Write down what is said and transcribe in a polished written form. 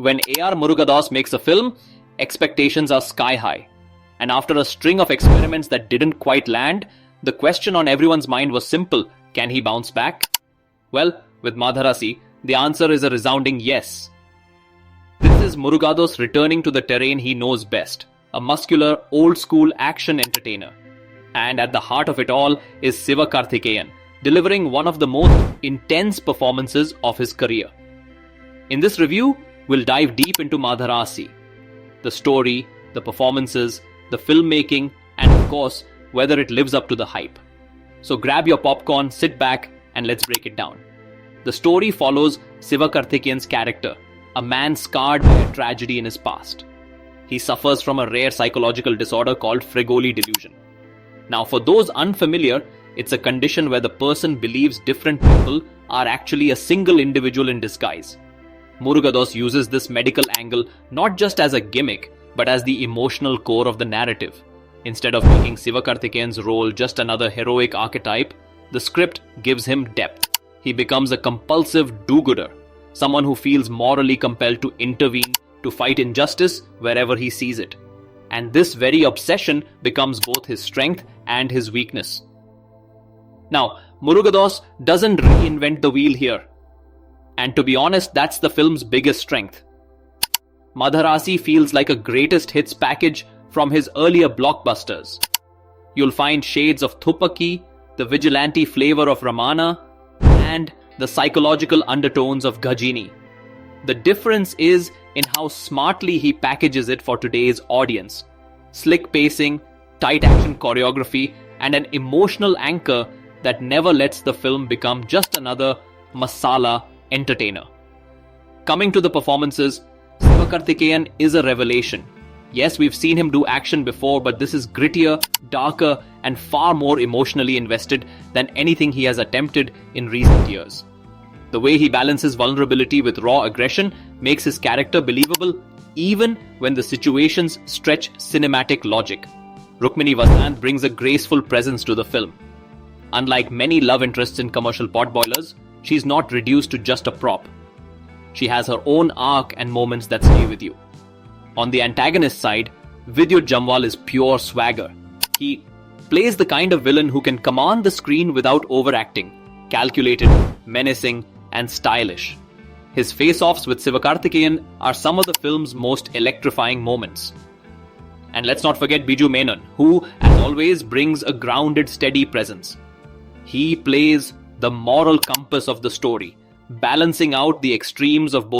When A.R. Murugadoss makes a film, expectations are sky high. And after a string of experiments that didn't quite land, the question on everyone's mind was simple: can he bounce back? Well, with Madharaasi, the answer is a resounding yes. This is Murugadoss returning to the terrain he knows best, a muscular, old-school action entertainer. And at the heart of it all is Sivakarthikeyan, delivering one of the most intense performances of his career. In this review, we'll dive deep into Madharaasi, the story, the performances, the filmmaking, and of course, whether it lives up to the hype. So grab your popcorn, sit back, and let's break it down. The story follows Sivakarthikeyan's character, a man scarred by a tragedy in his past. He suffers from a rare psychological disorder called Fregoli delusion. Now, for those unfamiliar, it's a condition where the person believes different people are actually a single individual in disguise. Murugadoss uses this medical angle not just as a gimmick, but as the emotional core of the narrative. Instead of making Sivakarthikeyan's role just another heroic archetype, the script gives him depth. He becomes a compulsive do-gooder, someone who feels morally compelled to intervene, to fight injustice wherever he sees it. And this very obsession becomes both his strength and his weakness. Now, Murugadoss doesn't reinvent the wheel here. And to be honest, that's the film's biggest strength. Madharaasi feels like a greatest hits package from his earlier blockbusters. You'll find shades of Thuppakki, the vigilante flavor of Ramana, and the psychological undertones of Ghajini. The difference is in how smartly he packages it for today's audience. Slick pacing, tight action choreography, and an emotional anchor that never lets the film become just another masala entertainer. Coming to the performances, Sivakarthikeyan is a revelation. Yes, we've seen him do action before, but this is grittier, darker, and far more emotionally invested than anything he has attempted in recent years. The way he balances vulnerability with raw aggression makes his character believable even when the situations stretch cinematic logic. Rukmini Vasanth brings a graceful presence to the film. Unlike many love interests in commercial potboilers, she's not reduced to just a prop. She has her own arc and moments that stay with you. On the antagonist side, Vidyut Jamwal is pure swagger. He plays the kind of villain who can command the screen without overacting, calculated, menacing, and stylish. His face-offs with Sivakarthikeyan are some of the film's most electrifying moments. And let's not forget Biju Menon, who, as always, brings a grounded, steady presence. He plays the moral compass of the story, balancing out the extremes of both